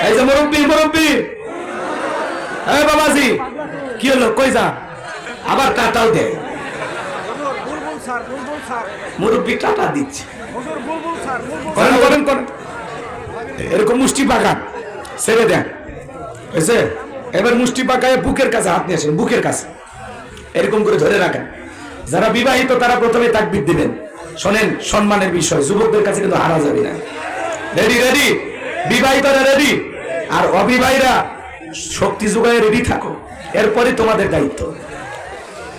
এই যে মুরব্বী মুরব্বী, এই বাবাজি কি হলো, কই যা, আবার টাটাও দে। মুরব্বী টাটা দিচ্ছে, করেন করেন করেন, এরকম মুষ্টি পাকান, ছেড়ে দেন, বুঝছে? এবার মুষ্টি পাকায় বুকের কাছে হাত নিয়ে আসেন, বুকের কাছে এরকম করে ধরে রাখেন। যারা বিবাহিত তারা প্রথমে তাকবীর দিবেন। শোনেন, সম্মানের বিষয়, যুবকদের কাছে কিন্তু হারা যাবে না। রেডি রেডি, বিবাহিতরা রেডি, আর অবিবাহিতরা শক্তি যোগায় রেডি থাকো, এরপরে তোমাদের দায়িত্ব।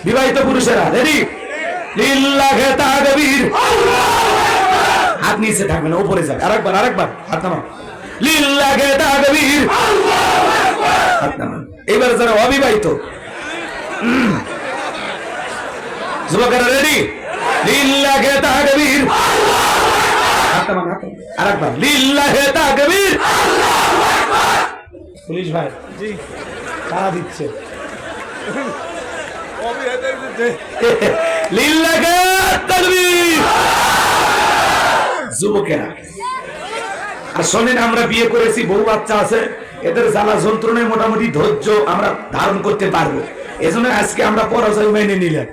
বিবাহিত পুরুষেরা রেডি, লিল্লাহি তাকবীর, হাত নিচে থাকবে না, উপরে যাবে। আরেকবার আরেকবার, হাত নামান, লিল্লাহি তাকবীর, হাত নামান। এবার যারা অবিবাহিত যুবকেরা রেডি, লিল্লাহি তাকবীর, হাত নামান, হাত নামান। আরেকবার, লিল্লাহি তাকবীর। পুলিশ ভাই জি কারা দিচ্ছে? লিল্লাহি তাকবীর। যুবকেরা আর শোনেন, আমরা বিয়ে করেছি, বউ বাচ্চা আছে, এদের জ্বালা যন্ত্রণায় মোটামুটি ধৈর্য আমরা ধারণ করতে পারবো, এজন্য আজকে আমরা পরাজয় মেনে নিলাম।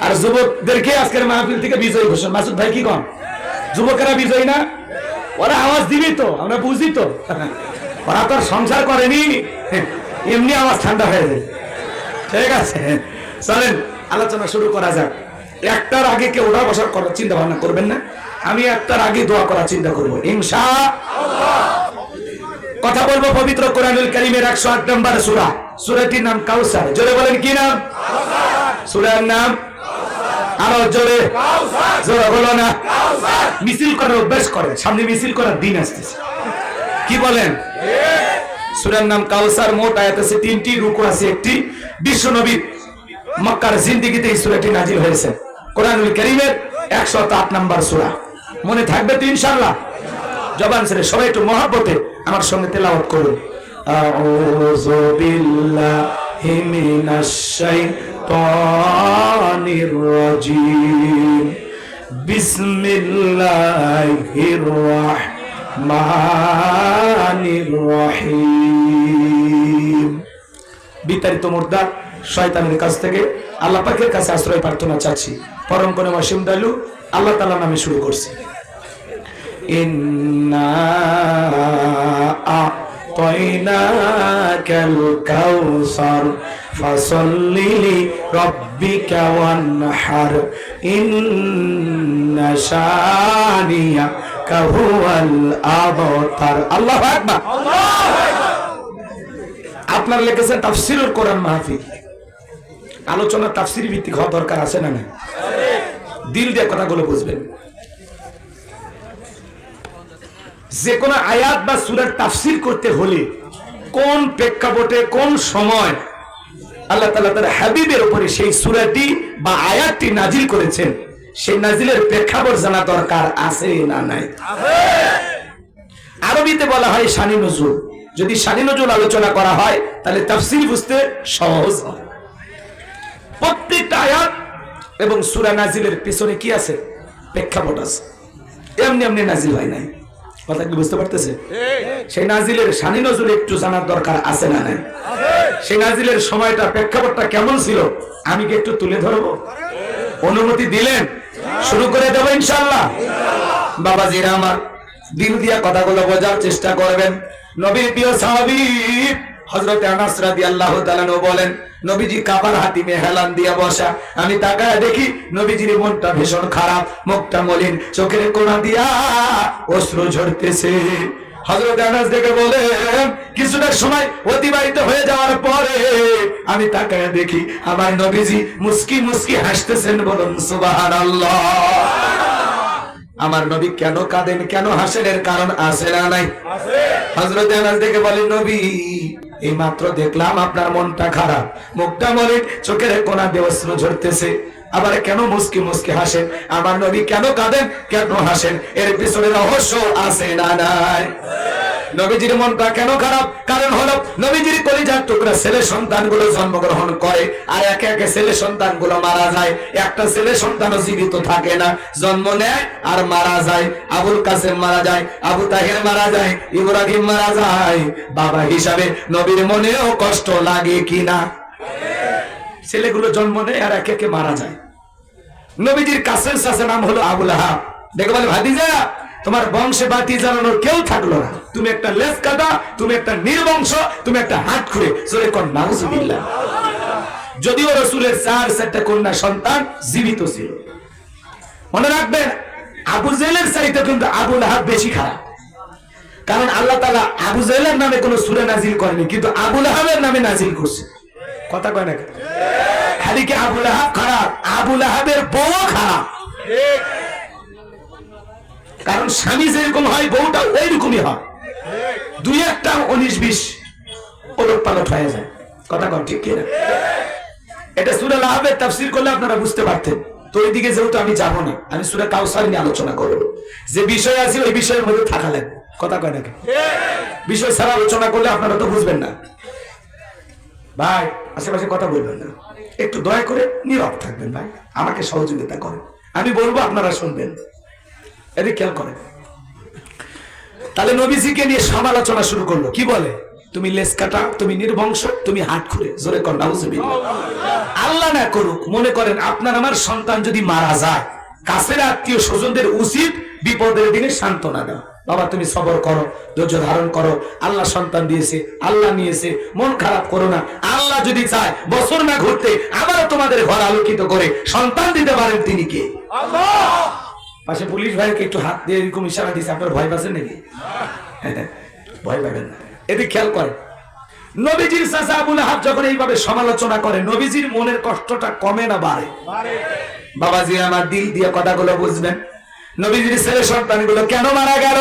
আর যুবকদেরকে আজকের মাহফিল থেকে বিজয়ী ঘোষণা। মাসুদ ভাই কি কন, যুবকেরা বিজয়ী না? ওরা আওয়াজ দিবি তো, আমরা বুঝি তো, ওরা তো সংসার করেনি, এমনি আওয়াজ ঠান্ডা হয়ে যায়। ঠিক আছে, চলেন আলোচনা শুরু করা যাক। একটার আগে কেউ ওঠা বসার করার চিন্তা ভাবনা করবেন না, আমি একটার আগে দোয়া করার চিন্তা করবো ইনশাআল্লাহ। কথা বলবো পবিত্র কোরআনুল কারীমের 108 নম্বর সূরা, সূরাটির নাম কাউসার। জোরে বলেন কি নাম? সূরার নাম আরো জোরে, জোরে বলো না। মিছিল করার অভ্যাস করে, সামনে মিছিল করার দিন আসতেছে, কি বলেন? সূরার নাম কাউসার। মোট আয়াত আছে 3টি, রুকু আছে 1টি। বিশ্ব নবী মক্কার জিন্দেগিতে এই সূরাটি নাজিল হয়েছে। কোরআনুল কারীমের 108 নম্বর সূরা। মনে থাকবে তো ইনশাআল্লাহ? জবান ছেড়ে সবাই একটু মহব্বতে আমার সঙ্গে তেলাওয়াত করুন। আউযু বিল্লাহি মিনাশ শাইতানির রাজীম, বিসমিল্লাহির রাহমানির রহিম। বিতাড়িত মুর্দা শয়তানের কাছ থেকে আল্লাহ পাকের কাছে আশ্রয় প্রার্থনা চাচ্ছি। পরম কোন অসীম দয়ালু আল্লাহ তাআলা নামে শুরু করছি। ইন্না আ'তাইনাকাল কাউসার ফাসাল্লি লিরাব্বিকা ওয়ানহার ইন্না শানিয়াকা হুয়াল আবতার। আল্লাহু আকবার। আপনার লিখেছে তাফসীরুল কোরআন মাহফিল। আলোচনা তাফসীর ভিত্তিক হওয়া দরকার আছে না? না, দিল দিয়ে কথাগুলো বুঝবেন। যে কোনো আয়াত বা সূরার তাফসীর করতে হলে কোন প্রেক্ষাপটে কোন সময় আল্লাহ তাআলা তার হাবিবের উপরে সেই সূরাটি বা আয়াতটি নাজিল করেছেন, সেই নাজিলের প্রেক্ষাপট জানা দরকার আছে না? নাই। আরবিতে বলা হয় শানি নজুল। যদি শানি নজুল আলোচনা করা হয় তাহলে তাফসীর বুঝতে সহজ হয়। প্রত্যেকটা আয়াত এবং সূরা নাজিলের পিছনে কি আছে? প্রেক্ষাপট আছে। এমনি এমনি নাজিল হয় নাই। কথা কি বুঝতে পারতেছে? সেই নাজিলের শানি নজুল একটু জানার দরকার আছে না? নাই। সেই নাজিলের সময়টা, প্রেক্ষাপটটা কেমন ছিল আমি কি একটু তুলে ধরবো? অনুমতি দিলেন? শুরু করে দেবো ইনশাআল্লাহ। বাবাজিরা আমার, দিল দিয়া কথাগুলো বোঝার চেষ্টা করবেন। নবীর প্রিয় সাহাবী হযরত আনাস রাদিয়াল্লাহু তাআলা বলেন, নবীজি কাবার হাতিমে হেলান দিয়া বসা, আমি তাকায় দেখি নবীজির মনটা ভীষণ খারাপ, মুখটা মলিন, চোখের কোণা দিয়া অশ্রু ঝরতেছে। হযরত আনাস দেখে বলেন, কিছুটা সময় অতিবাহিত হয়ে যাওয়ার পরে আমি তাকায় দেখি আমার নবীজি মুস্কি মুস্কি হাসতেছেন। বলুন সুবহানাল্লাহ। আমার নবী কেন কাঁদেন, কেন হাসেন, এর কারণ আছে না? নাই। হযরত আনাস দেখে বলেন, নবী এই মাত্র দেখলাম আপনার মনটা খারাপ, মুখটা মলিন, চোখের কোণা দিয়ে অশ্রু ঝরতেছে, আবার কেন মুস্কি মুস্কি হাসেন? আমার নবী কেন কাঁদেন, কেন হাসেন, এর পিছনে রহস্য আছে না? নাই। নবীজির মনটা কেন খারাপ? কারণ হলো নবীজির কলিজার টুকরা ছেলে সন্তানগুলো জন্মগ্রহণ করে আর একে একে ছেলে সন্তানগুলো মারা যায়। একটা ছেলে সন্তানও জীবিত থাকে না, জন্ম নেয় আর মারা যায়। আবুল কাসেম মারা যায়, আবু তাহের মারা যায়, ইব্রাহিম মারা যায়। বাবা হিসাবে নবীর মনেও কষ্ট লাগে কিনা? ছেলেগুলো জন্ম নেয় আর একে একে মারা যায়। নবীজির কাছের চাচা নাম হলো আবুল আহাব। দেখে বলে, ভাতিজা তোমার বংশে বাতি জ্বালানোর কেউ থাকলো না, তুমি একটা লেজ কাটা, তুমি একটা নির্বংশ, তুমি একটা হাত খুঁড়ে। জোরে কোন নাউজুবিল্লাহ। যদিও রাসূলের 4 কন্যা সন্তান জীবিত ছিল। মনে রাখবেন, আবু জেহেলের চাইতে কিন্তু আবুল আহাব বেশি খারাপ। কারণ আল্লাহ তাআলা আবু জেহেলের নামে কোনো সূরা নাজিল করেনি, কিন্তু আবুল আহাবের নামে নাজিল করছে। কথা কয় না? খালি কি আবুল আহাব খারাপ? আবুল আহাবের বউ খারাপ। কারণ স্বামী যেরকম হয় বউটা ওইরকমই হয়। দুই একটা 19-20 ওলট পালট হয়ে যায়। কথা কন ঠিক কিনা? এটা সূরা লাহাবের তাফসীর করলে আপনারা বুঝতে পারতেন। তো এইদিকে যেহেতু আমি যাব না, আমি সূরা কাউসার নিয়ে আলোচনা করব। যে বিষয় আছে ওই বিষয়ের মধ্যে থাকা লাগবে। কথা কয় নাকি? বিষয় ছাড়া আলোচনা করলে আপনারা তো বুঝবেন না। ভাই আশেপাশে কথা বলবেন না, একটু দয়া করে নীরব থাকবেন। ভাই আমাকে সহযোগিতা করেন, আমি বলবো আপনারা শুনবেন। এদিকে খেয়াল করেন। তাহলে নবীজিকে নিয়ে সমালোচনা শুরু করলো। কি বলে? তুমি লেজ কাটা, তুমি নির্বংশ, তুমি হাত খুঁড়ে। জোরে কর নাউজুবিল্লাহ। আল্লাহ না করুক, মনে করেন আপনার আমার সন্তান যদি মারা যায়, কাছের আত্মীয় স্বজনদের উচিত বিপদের দিনে সান্ত্বনা দেওয়া। বাবা তুমি সবর করো, ধৈর্য ধারণ করো, আল্লাহ সন্তান দিয়েছে, আল্লাহ নিয়েছে, মন খারাপ করো না। আল্লাহ যদি চায় বছর না ঘুরতে আবারও তোমাদের ঘর আলোকিত করে সন্তান দিতে পারেন, তিনি কে? আল্লাহ। পাশে পুলিশ ভাইকে একটু হাত দিয়ে এরকম ইশারা দিচ্ছে, আপনার ভয় পাচ্ছেন নাকি? ভয় পাবেন না। এদিকে খেয়াল করেন, নবীজির চাচা আবুল আহাব যখন এইভাবে সমালোচনা করে, নবীজির মনের কষ্টটা কমে না বাড়ে? বাবাজি আমার দিল দিয়ে কথাগুলো বুঝবেন। নবীজির ছেলে সন্তানগুলো কেন মারা গেল?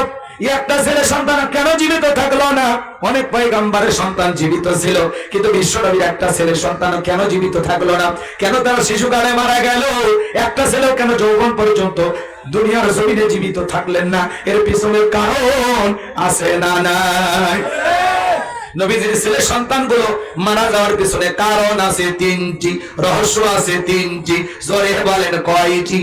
একটা ছেলে সন্তান কেন জীবিত থাকলো না? অনেক পয়গম্বরের সন্তান জীবিত ছিল, কিন্তু বিশ্বনবীর একটা ছেলে সন্তান কেন জীবিত থাকলো না? কেন তারা শিশুকালে মারা গেল? একটা ছেলেও কেন যৌবন পর্যন্ত দুনিয়ার জমিনে জীবিত থাকলেন না? এর পিছনের কারণ আছে না নাই? নবীজির ছেলে সন্তানগুলো মারা যাওয়ার পিছনে কারণ আছে 3টি, রহস্য আছে 3টি। জোরে বলেন কয়টি?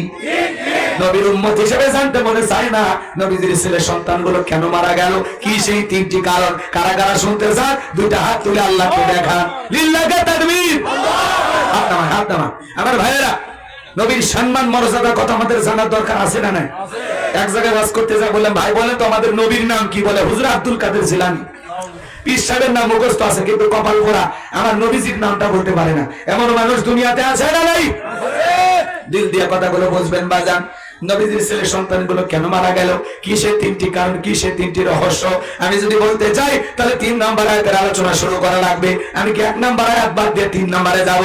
নবীর উম্মত হিসেবে জানতে মনে চায় না নবীজির ছেলে সন্তানগুলো কেন মারা গেল? কি সেই 3টি কারণ? কারা কারা শুনতে চান? দুইটা হাত তুলে আল্লাহকে দেখান। লিল্লাহি তাকবীর। হাত নামা। আমার ভাইয়েরা, নবীর সম্মান মর্যাদার কথা আমাদের জানার দরকার আছে না নাই? এক জায়গায় ওয়াজ করতে যা বললাম, ভাই বলে তো আমাদের নবীর নাম কি? বলে হুজুর আব্দুল কাদের জিলানী। পীর সাহেবের নাম মুখস্থ আছে, কিন্তু কপাল পোড়া আমার নবীজির নামটা বলতে পারে না। এমন মানুষ দুনিয়াতে আছে না নাই? দিল দিয়ে কথাগুলো বুঝবেন বাজান। নবীজির ছেলে সন্তানগুলো কেন মারা গেল? কি সে 3টি কারণ, কি সে 3টি রহস্য? আমি যদি বলতে চাই তাহলে 3 নম্বর আয়াতের আলোচনা শুরু করা লাগবে। আমি কি 1 নম্বর আয়াত বাদ দিয়ে 3 নম্বরে যাব,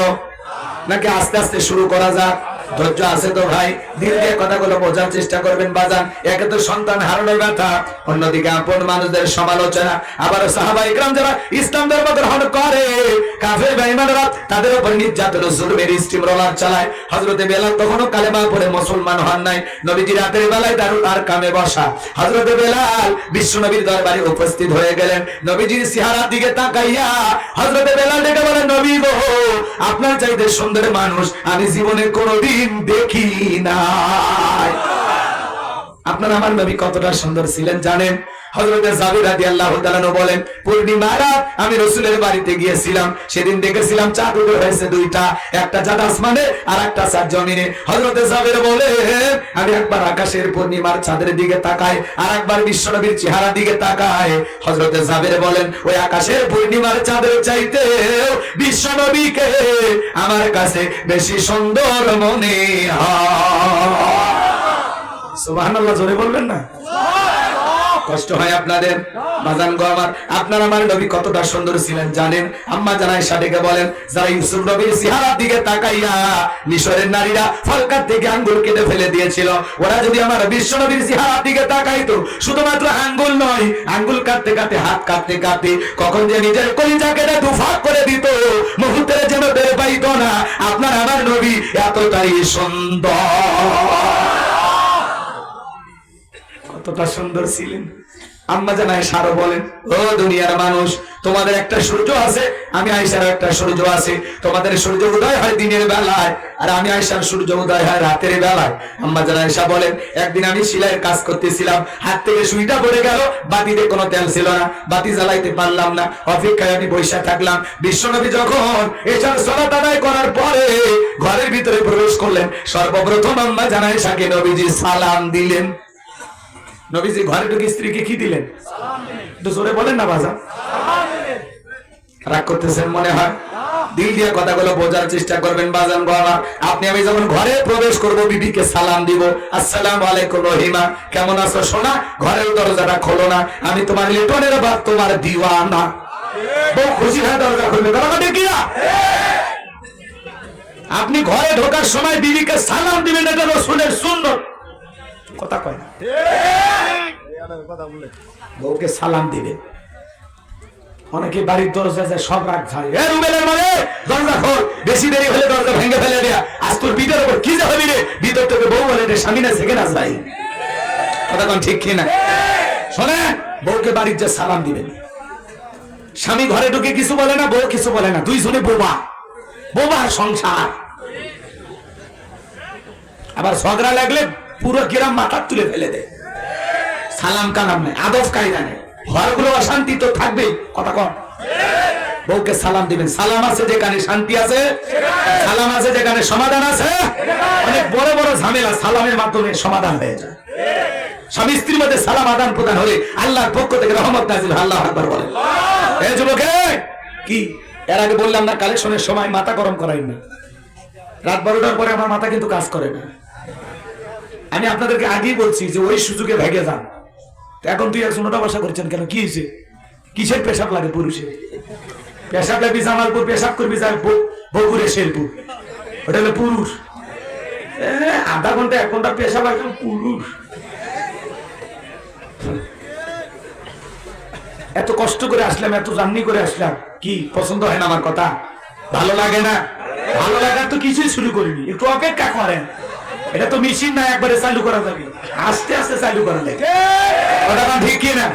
নাকি আস্তে আস্তে শুরু করা যাক? ধৈর্য আছে তো ভাই? দিল দিয়ে কথাগুলো বোঝার চেষ্টা করবেন বাজান। একে তো সন্তান হারানোর ব্যথা, অন্যদিকে আপন মানুষদের সমালোচনা, আবার সাহাবা ইকরাম যারা ইসলাম ধর্ম গ্রহণ করে, কাফের বেঈমানরা তাদের উপর নির্যাতন ও জুলুমের স্টিম রোলার চালায়। হযরতে বেলাল তখনও কালেমা পড়ে মুসলমান হন নাই। নবীজি রাতের বেলায় দারুল আরকামে বসা। হযরতে বেলাল বিশ্বনবীর দরবারে উপস্থিত হয়ে গেলেন। নবীজির চেহারার দিকে তাকাইয়া হযরতে বেলাল ডেকে বলেন, নবী গো, আপনার চাইতে সুন্দর মানুষ আমি জীবনে কোনোদিন দেখি নাই। আপনার আমার নবী কতটা সুন্দর ছিলেন জানেন? হযরতে জাবির রাদিয়াল্লাহু তাআলা বলেন, পূর্ণিমা রাত আমি রাসূলের বাড়িতে গিয়েছিলাম। সেদিন দেখেছিলাম চাঁদ উদয় হয়েছে 2টা, একটা চাঁদ আসমানে আর একটা চাঁদ জমিনে। হযরতে জাবির বলেন, আমি একবার আকাশের পূর্ণিমার চাঁদের দিকে তাকাই, আর একবার বিশ্বনবীর চেহারার দিকে তাকাই। হযরতে জাবির বলেন, ওই আকাশের পূর্ণিমার চাঁদের চাইতে বিশ্বনবীকে আমার কাছে বেশি সুন্দর মনে হয়। সুবহানাল্লাহ, জোরে বলবেন না? কষ্ট হয় আপনাদের? বাজান গো আমার, আপনার আমার নবী কতটা সুন্দর ছিলেন জানেন? আম্মা জান আয়েশা ডেকে বলেন, যারা ইউসুফ নবীর চেহারার দিকে তাকাইয়া মিশরের নারীরা ফলকার থেকে আঙ্গুল কেটে ফেলে দিয়েছিল, ওরা যদি আমার বিশ্ব নবীর চেহারার দিকে তাকাইতো, শুধুমাত্র আঙ্গুল নয়, আঙ্গুল কাটতে কাটতে, হাত কাটতে কাটতে কখন যে নিজের কলিজা কেটে দুফাক করে দিত, মুহূর্তের যেন বের পাইতো না। আপনার আমার নবী এতটাই সুন্দর, কতটা সুন্দর ছিলেন। আম্মা জান আয়েশা আরো বলেন, ও দুনিয়ার মানুষ, তোমাদের একটা সূর্য আছে, আমি আয়েশার একটা সূর্য আছে। তোমাদের সূর্য উদয় হয় দিনের বেলায়, আর আমি আয়েশার সূর্য উদয় হয় রাতের বেলায়। আম্মা জান আয়েশা বলেন, একদিন আমি সেলাইয়ের কাজ করতেছিলাম, হাত থেকে সুইটা পড়ে গেল, বাতিতে কোনো তেল ছিল না, বাতি জ্বালাইতে পারলাম না, অপেক্ষায় আমি বসে থাকলাম। বিশ্বনবী যখন এশার সালাত আদায় করার পরে ঘরের ভিতরে প্রবেশ করলেন, সর্বপ্রথম আম্মা জান আয়েশাকে নবীজি সালাম দিলেন। নবীজি ঘরে ঢুকে স্ত্রীকে কি দিলেন? একটু জোরে বলেন না বাজান। রাগ করতেছেন মনে হয়? দিল দিয়ে কথাগুলো বোঝার চেষ্টা করবেন বাজান বাবা। আপনি আমি যখন ঘরে প্রবেশ করব, বিবিকে সালাম দিব, আসসালামু আলাইকুম রহিমা, কেমন আছো সোনা? ঘরের দরজাটা খোলো না, আমি তোমার লিটনের বাপ, তোমার দিওয়ানা। বউ খুশি হয়ে দরজা খুলবে, আপনি ঘরে ঢোকার সময় বিবিকে সালাম দিবেন, এটা রাসূলের সুন্নাত। কথা কয় না, বউকে সালাম দিবেন। অনেকে বাড়ির দরজা যায় সব রাগ যায়, এ রুবেলের মানে দরজা খোল, বেশি দেরি হলে দরজা ভেঙে ফেলে দেয়া, আজ তোর বিটার উপর কি যাবে রে? ভিতর থেকে বউ বলে, রে স্বামী না সেকে না যাই। কথা কোন ঠিক কিনা? শোনে, বউকে বাড়ির যে সালাম দিবেন। স্বামী ঘরে ঢুকে কিছু বলে না, বউ কিছু বলে না, দুইজনে বোবা, বোবার সংসার। আবার ঝগড়া লাগলে পুরো গ্রাম মাথা তুলে ফেলে দেয়। সালাম কালাম নেই, আদব কায়দা নেই, ঘরগুলো অশান্তি তো থাকবেই। কথা কন, বউকে সালাম দিবেন। সালাম আছে যেখানে শান্তি আছে, সালাম আছে যেখানে সমাধান আছে। অনেক বড় বড় ঝামেলা সালামের মাধ্যমে সমাধান হয়ে যায়। স্বামী স্ত্রীর মধ্যে সালাম আদান প্রদান হলে আল্লাহর পক্ষ থেকে রহমত নাজিল হয়। আল্লাহু আকবার বলেন। এই যুবকে কি, এর আগে বললাম না কালেকশনের সময় মাথা গরম করাই না। রাত 12টার পরে আমার মাথা কিন্তু কাজ করে না। আমি আপনাদেরকে আগেই বলছি যে ওই সুযোগে ভেগে যান। এখন তুই একজন ওটা বাসা করছেন কেন? কি হয়েছে? কিসের পেশাব লাগে পুরুষের? পেশাব লাগবি জামালপুর, পেশাব করবি বগুড়ে শেরপুর, ওটা হলো পুরুষ। আধা ঘন্টা 1 ঘন্টা পেশাব একজন পুরুষ। এত কষ্ট করে আসলাম, এত জার্নি করে আসলাম, কি পছন্দ হয় না আমার কথা? ভালো লাগে না? ভালো লাগার তো কিছুই শুরু করিনি, একটু অপেক্ষা করেন। এটা তো মেশিন না একবারে চালু করা যাবে, আস্তে আস্তে চালু করা লাগে। কথা ঠিক কি না?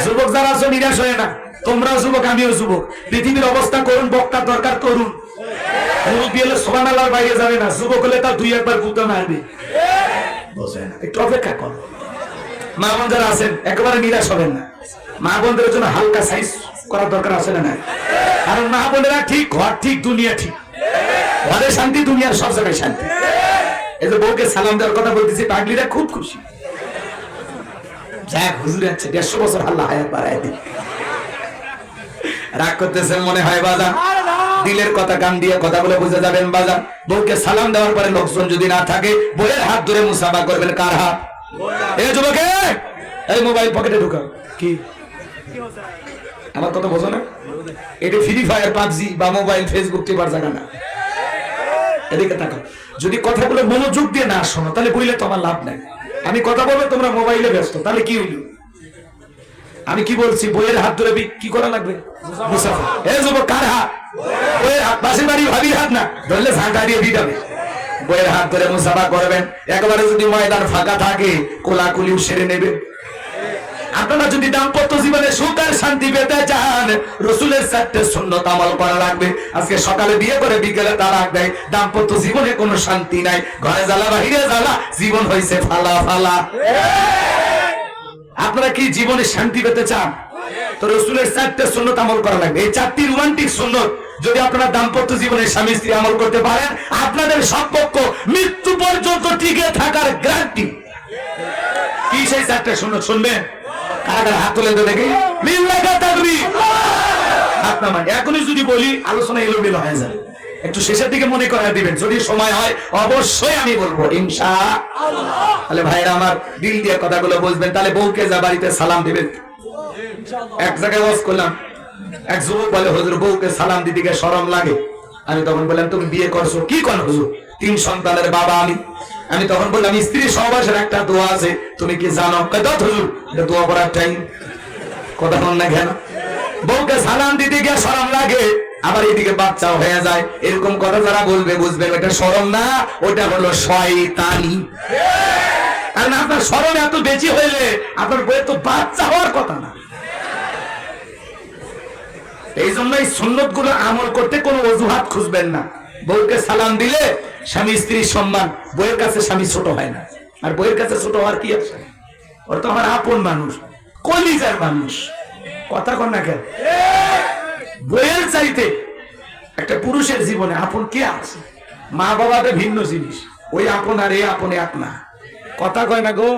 যুবক যারা আছো নিরাশ হয় না, তোমরাও যুবক, আমিও যুবক। পৃথিবীর অবস্থা করুন, বক্তার দরকার করুন। মুরব্বী হলে সুবহানাল্লাহর বাইরে যাবে না, যুবক হলে তার 2-1 গুতা মারবে। বুঝেন, একটু অপেক্ষা করো। মা বোন যারা আছেন একেবারে নিরাশ হবেন না। মা বোনদের জন্য হালকা সাইজ করার দরকার আছে না? কারণ মা বোনেরা ঠিক, ঘর ঠিক, দুনিয়া ঠিক। ঘরে শান্তি, দুনিয়ার সব জায়গায় শান্তি। এই যে বউকে সালাম দেওয়ার কথা বলতেছি, পাগলিরা খুব খুশি। যাক, হুজুর আছে 150 বছর আল্লাহ হায়াত বাড়ায় দিন। রাগ করতেছেন মনে হয় বাজান? দিলের কথা কান দিয়ে কথা বলে বুঝে যাবেন বাজান। বউকে সালাম দেওয়ার পরে লোকজন যদি না থাকে, বউয়ের হাত ধরে মুসাফা করবেন। কার হাত? এই যুবকে, এই মোবাইল পকেটে ঢুকাও। কি আমার কথা বোঝো না? এটা ফ্রি ফায়ার, পাবজি বা মোবাইল ফেসবুক টিপার জায়গা না। এদিকে তাকাও। যদি কথাগুলো মনোযোগ দিয়ে না শোনো, তাহলে বইলে তো আমার লাভ নাই। আমি কথা বলবো, তোমরা মোবাইলে ব্যস্ত, তাহলে কি হইল? আমি কি বলছি? বইয়ের হাত ধরে কি করা লাগবে? মুসাফা। এই যুবক, কার হাত? বইয়ের হাত। পাশের বাড়ি ভাবির হাত না, ধরলে ঝাঁটা দিয়ে দিতে। বইয়ের হাত ধরে মুসাফা করবেন। একেবারে যদি ময়দান ফাঁকা থাকে, কোলাকুলিও সেরে নেবে। আপনারা যদি দাম্পত্য জীবনে সুখ আর শান্তি পেতে চান, রাসূলের 4টে সুন্নাত আমল করা লাগবে। আজকে সকালে বিয়ে করে বিকেলে তালাক দেয়, দাম্পত্য জীবনে কোনো শান্তি নাই। ঘরে জ্বালা, বাহিরে জ্বালা, জীবন হইছে ফালা ফালা। আপনারা কি জীবনে শান্তি পেতে চান? তো রাসূলের 4টে সুন্নাত আমল করা লাগবে। এই 4টি রোমান্টিক সুন্নাত যদি আপনারা দাম্পত্য জীবনে স্বামী স্ত্রী আমল করতে পারেন, আপনাদের সম্পর্ক মৃত্যু পর্যন্ত টিকে থাকার গ্যারান্টি। কি সেই 4টে সুন্নাত শুনবেন? হাত তুলে দেখি, এখনই যদি বলি আলোচনা এলোমেলো হয়ে যাবে। একটু শেষের দিকে মনে করা দিবেন, যদি সময় হয় অবশ্যই আমি বলবো ইনশাআল্লাহ। তাহলে ভাইরা আমার, দিল দিয়ে কথাগুলো বুঝবেন। তাহলে বউকে যা বাড়িতে সালাম দিবেন। এক জায়গায় ওয়াজ করলাম, এক যুবক বলে, হুজুর বউকে সালাম দিতে গিয়ে শরম লাগে। আমি তখন বললাম, তুমি বিয়ে করছো? কি করেন হুজুর? 3 সন্তানের বাবা আমি তখন বললাম, স্ত্রী সহবাসের একটা দোয়া আছে, তুমি কি জানো? হুজুর, এটা দোয়া করার টাইম। কথা বল না কেন? বউকে সালাম দিতে গিয়ে শরম লাগে, আবার এদিকে বাচ্চাও হয়ে যায়। এরকম কথা যারা বলবে বুঝবেন, ওটা শরম না, ওটা হলো শয়তানি। কারণ আপনার স্মরণ এত বেশি হইলে আপনার বইয়ের তো বাচ্চা হওয়ার কথা না। এই জন্য এই সুন্নত গুলো আমল করতে কোনো অজুহাত খুঁজবেন না। বউকে সালাম দিলে স্বামী স্ত্রীর সম্মান, বইয়ের কাছে স্বামী ছোট হয় না। আর বইয়ের কাছে ছোট হওয়ার কি আছে? ওর তো আমার আপন মানুষ, কলিজার মানুষ। কথা কন না কেন? বইয়ের চাইতে একটা পুরুষের জীবনে আপন কে আছে? মা বাবাটা ভিন্ন জিনিস, ওই আপন আর এই আপন এক না। কথা কয় না গো?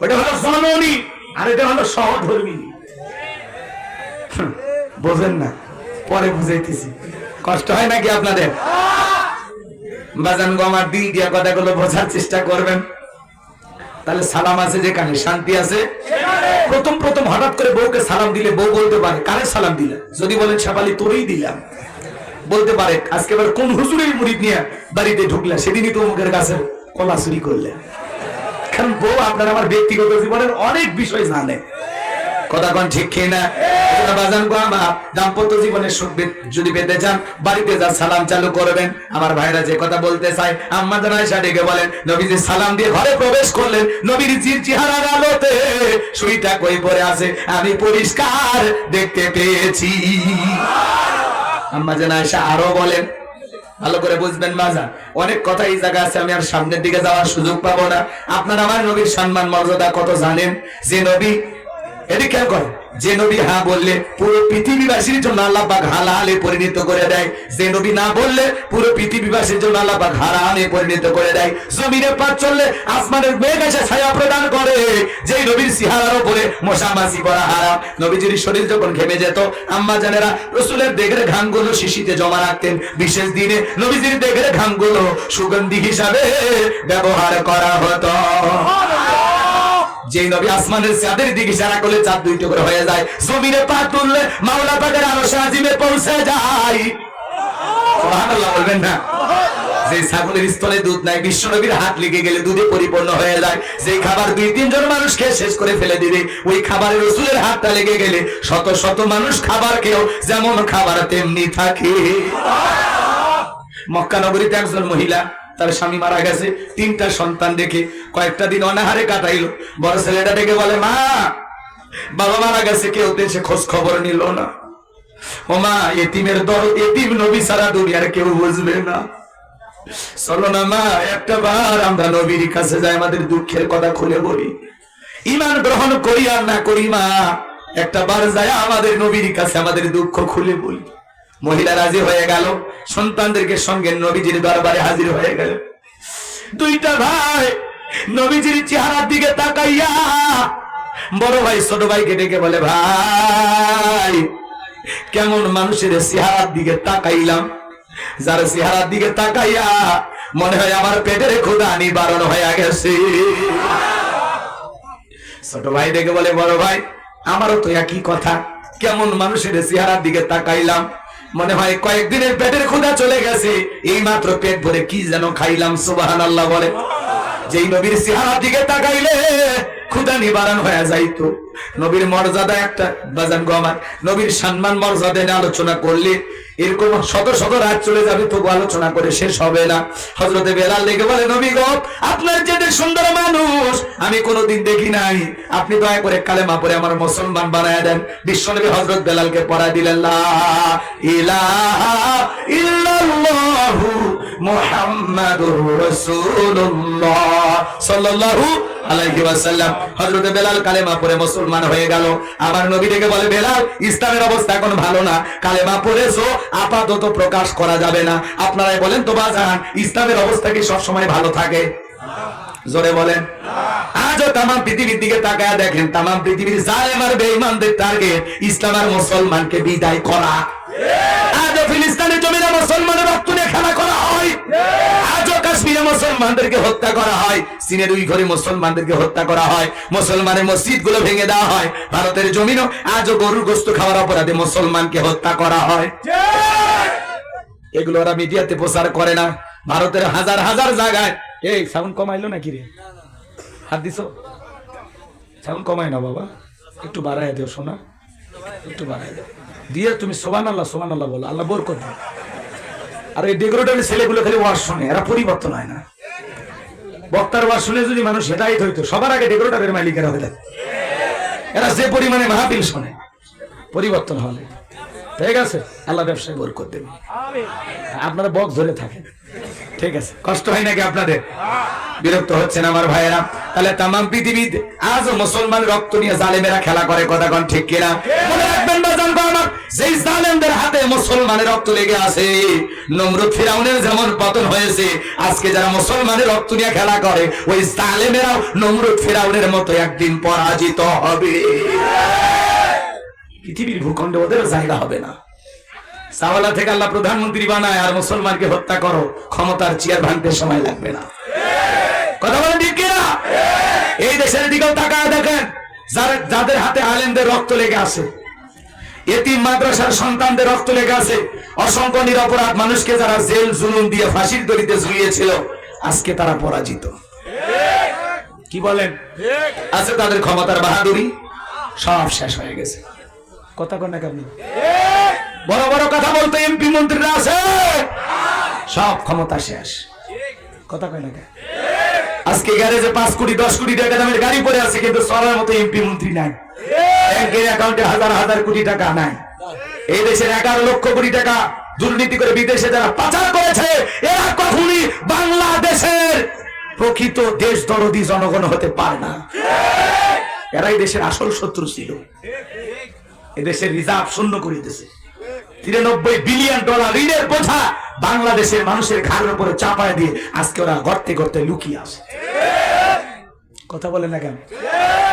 ওটা হলো জননী আর এটা হলো সহধর্মিনী। বোঝেন না? পরে বুঝাইতেছি। কষ্ট হয় নাকি আপনাদের? বাজান গো, আমার দিল দিয়া কথাগুলো বোঝার চেষ্টা করবেন। তাহলে সালাম আছে যেখানে শান্তি আছে। প্রথম প্রথম হঠাৎ করে বউকে সালাম দিলে বউ বলতে পারে কারে সালাম দিলাম। যদি বলেন শাপালি তোরেই দিলাম, বলতে পারে আজকে এবার কোন হুজুরের মুরিদ নিয়ে বাড়িতে ঢুকলা, সেদিনই তো মুখের কাছে কলা চুরি করলে। কারণ বউ আপনার আমার ব্যক্তিগত জীবনের অনেক বিষয় জানে। কথা কোন ঠিক কিনা? বাজান গো, আমার দাম্পত্য জীবনের সুখ যদি পেতে চান, বাড়িতে যা সালাম চালু করবেন। আমার ভাইরা যে কথা বলতে চাই, আম্মা জান আয়েশা ডেকে বলেন, নবীজি সালাম দিয়ে ঘরে প্রবেশ করলেন, নবীর চেহারার আলোতে সুইটা কই পড়ে আছে আমি পরিষ্কার দেখতে পেয়েছি। আম্মা জান আয়েশা আরো বলেন, ভালো করে বুঝবেন বাজান, অনেক কথা এই জায়গা আছে, আমি আর সামনের দিকে যাওয়ার সুযোগ পাবো না। আপনারা আমার নবীর সম্মান মর্যাদা কত জানেন? যে নবী এদিকে খেয়াল করেন, যে নবী হ্যাঁ বললে পুরো পৃথিবীবাসীর জন্য আল্লাহ পাক হালালে পরিণত করে দেয়। যে নবী না বললে পুরো পৃথিবীবাসীর জন্য আল্লাহ পাক হারামে পরিণত করে দেয়। জমিনে পা চললে আসমানের মেঘ এসে ছায়া প্রদান করে। যে নবীর চেহারার উপরে মশা মাছি করা হারাম। নবীজির শরীর যখন ঘেমে যেত, আম্মা জানেরা রাসূলের দেহের ঘামগুলো শিশিতে জমা রাখতেন। বিশেষ দিনে নবীজির দেহের ঘামগুলো সুগন্ধি হিসাবে ব্যবহার করা হতো। যে নবী আসমানের চাঁদের দিকে ইশারা করলে চাঁদ দুই টুকরো হয়ে যায়। জমিনে পা তুললে মাওলা পাকের আরশে আজিমে পৌঁছে যায়। সুবহানাল্লাহ বলবেন না? যে ছাগলের স্তনে দুধ নাই, বিশ্ব নবীর হাত লেগে গেলে দুধে পরিপূর্ণ হয়ে যায়। যে খাবার 2-3 জন মানুষ খেয়ে শেষ করে ফেলে দিবে, ওই খাবারে রাসূলের হাতটা লেগে গেলে শত শত মানুষ খাবার খেয়েও যেমন খাবার তেমনি থাকে। মক্কা নগরীতে একজন মহিলা, তার স্বামী মারা গেছে, 3টা সন্তান রেখে কয়েকটা দিন অনাহারে কাটাইলো। বড় ছেলেটা ডেকে বলে, মা বাবা মারা গেছে, কেউ দেশে খোঁজ খবর নিল না। ও মা, এতিমের দরদ এতিম নবী সারা দুনিয়ার কেউ বুঝবে না। চলো না মা, একটা বার আমরা নবীর কাছে যাই, আমাদের দুঃখের কথা খুলে বলি। ঈমান গ্রহণ করি আর না করি মা, একটা বার যাই আমাদের নবীর কাছে আমাদের দুঃখ খুলে বলি। মহিলা রাজি হয়ে গেল, সন্তানদেরকে সঙ্গে নবীজির দরবারে হাজির হয়ে গেল। 2টা ভাই নবীজির চেহারার দিকে তাকাইয়া বড় ভাই ছোট ভাইকে ডেকে বলে, ভাই কেমন মানুষের চেহারার দিকে তাকাইলাম, যার চেহারার দিকে তাকাইয়া মনে হয় আমার পেটের ক্ষুধা নিবারণ হয়ে গেছে। ছোট ভাই ডেকে বলে, বড় ভাই আমারও তো একই কথা, কেমন মানুষের চেহারার দিকে তাকাইলাম, মনে হয় কয়েকদিনের পেটের ক্ষুধা চলে গেছে, এই মাত্র পেট ভরে কি যেন খাইলাম। সুবহানাল্লাহ বলে। যেই নবীর চেহারার দিকে তাকাইলে ক্ষুধা নিবারণ হয়ে যাইতো। নবীর মর্যাদা একটা বাজান গো আমার, নবীর সম্মান মর্যাদা নিয়ে আলোচনা করলে এরকম শত শত রাত চলে যাবে, তবু আলোচনা করে শেষ হবে না। হযরতে বেলাল লেগে বলে, নবী গো আপনার যেতে সুন্দর মানুষ আমি কোনোদিন দেখি নাই, আপনি দয়া করে কালেমা পড়ে আমার মুসলমান বানায় দেন। বিশ্বনবী হযরত বেলালকে পড়ায় দিলেন, লা ইলাহা ইল্লাল্লাহু মুহাম্মাদুর রাসূলুল্লাহ সাল্লাল্লাহু আলাইহি ওয়াসাল্লাম। হযরতে বেলাল কালেমা পড়ে মুসলমান হয়ে গেল। আমার নবী ডেকে বলে, বেলাল ইসলামের অবস্থা এখন ভালো না, কালেমা পড়েছো আপাতত প্রকাশ করা যাবে না। আপনারাই বলেন তো বাজান, ইসলামের অবস্থা কি সব সময় ভালো থাকে? জোরে বলেন। আজও তাম পৃথিবীর দিকে তাকায় দেখেন, তাম পৃথিবীর জালেম আর বেঈমানদের টার্গেট ইসলাম আর মুসলমানকে বিদায় করা। আজও ফিলিস্তিনের জমিনে মুসলমানের রক্ত নিয়ে খেলা করা হয়, আজও কাশ্মীরে মুসলমানদেরকে হত্যা করা হয়, চীনের উইঘুরে মুসলমানদেরকে হত্যা করা হয়, মুসলমানের মসজিদ গুলো ভেঙে দেওয়া হয়, ভারতের জমিনও আজও গরুর গোশত খাওয়ার অপরাধে মুসলমানকে হত্যা করা হয়। এগুলো ওরা মিডিয়াতে প্রচার করে না। ভারতের হাজার হাজার জায়গায়, এই সাউন্ড কমাইলো নাকি রে? হাত দিছো? সাউন্ড কমাই না বাবা, একটু বাড়াই দিও শোনা, একটু বাড়াই দিও দিয়ে তুমি সুবহানাল্লাহ বলো, আল্লাহ বরকত দিবে। আর এই ডেকোরেটরের ছেলেগুলো খালি ওয়াজ শোনে, এরা পরিবর্তন হয় না। বক্তার ওয়াজ শুনে যদি মানুষ হেদায়েত হইতো, সবার আগে ডেকোরেটরের মালিকেরা হইতেন। এরা যে পরিমাণে মাহফিল শোনে, পরিবর্তন হলে ঠিক আছে, আল্লাহ ব্যবসায় বরকত দেবে। আপনারা বক্স ধরে থাকেন, ঠিক আছে? কষ্ট হয় নাকি আপনাদের? বিরক্ত হচ্ছেন আমার ভাইয়েরা? তাহলে তামাম পৃথিবীতে আজও মুসলমান রক্ত নিয়ে জালেমেরা খেলা করে, কথা কোন ঠিক কিনা? মনে রাখবেন বাজান আমার, যেই জালেমদের হাতে মুসলমানের রক্ত লেগে আছে, নমরুদ ফিরাউনের যেমন পতন হয়েছে, আজকে যারা মুসলমানের রক্ত নিয়ে খেলা করে, ওই জালেমেরাও নমরুদ ফিরাউনের মতো একদিন পরাজিত হবে। পৃথিবীর ভূখণ্ডে ওদের জায়গা হবে না। সাওয়ালা থেকে আল্লাহ প্রধানমন্ত্রী বানায়, আর মুসলমানকে হত্যা করো, ক্ষমতার চেয়ার ভাঙতে সময় লাগবে না। কথা বলেন ঠিক কিনা? এই দেশের দিকেও তাকায় দেখেন, যাদের হাতে আলেমদের রক্ত লেগে আছে, এতিম মাদ্রাসার সন্তানদের রক্ত লেগে আছে, অসংখ্য নিরপরাধ মানুষকে যারা জেল জুলুম দিয়ে ফাঁসির দড়িতে ঝুলিয়েছিল, আজকে তারা পরাজিত। কি বলেন? আছে তাদের ক্ষমতার বাহাদুরি, সব শেষ হয়ে গেছে। কথা কন না কেমন? বড় বড় কথা বলতে এমপি মন্ত্রীরা আছে, সব ক্ষমতা শেষ। কথা কয় না কেন? আজকে গ্যারেজে 5 কোটি 10 কোটি টাকা দামের গাড়ি পড়ে আছে, কিন্তু চলার মতো এমপি মন্ত্রী নাই। ব্যাংকের অ্যাকাউন্টে হাজার হাজার কোটি টাকা নাই। এই দেশের 11 লক্ষ কোটি টাকা দুর্নীতি করে বিদেশে যারা পাচার করেছে, এরা কখনই বাংলাদেশের প্রকৃত দেশ দরদি জনগণ হতে পারে না। এরাই দেশের আসল শত্রু ছিল। এদেশের রিজার্ভ শূন্য করে দিয়েছে। 93 বিলিয়ন ডলার ঋণের বোঝা বাংলাদেশের মানুষের ঘাড়ের উপরে চাপায় দিয়ে আজকে ওরা গর্তে গর্তে লুকিয়ে আছে। কথা বলে না কেন?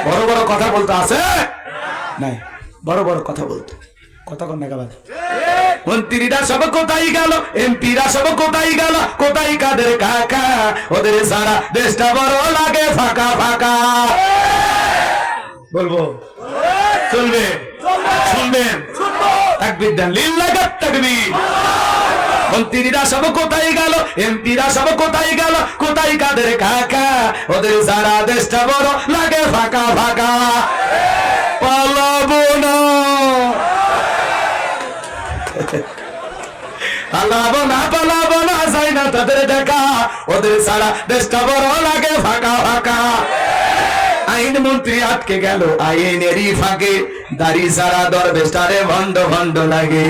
বড় বড় কথা বলতে আছে নাই, বড় বড় কথা বলতে। কথা কন না কেন? মন্ত্রীরা সব কোথায় গেল, এমপিরা সব কোথায় গেল, কোথায় কাদের কাকা, ওদের সারা দেশটা বড় লাগে ফাঁকা ফাঁকা। বলবো চলবে? শুনবেন? তাকবীর দেন, লিল্লাহি তাকবীর। মন্ত্রীরা সব কোথায় গেল, এমপিরা সব কোথায় গেল, কোথায় কাদের কাকা, ওদের সারা দেশটা বড় লাগে ফাঁকা ফাঁকা। পালাবো না, পালাবো না, পালাবো না, যাই না তাদের দেখা, ওদের সারা দেশটা বড় লাগে ফাঁকা ফাঁকা। আইন মন্ত্রী আটকে গেল আইনেরই ফাঁকে, দাড়ি সারা দরবেশটারে ভণ্ড ভণ্ড লাগে।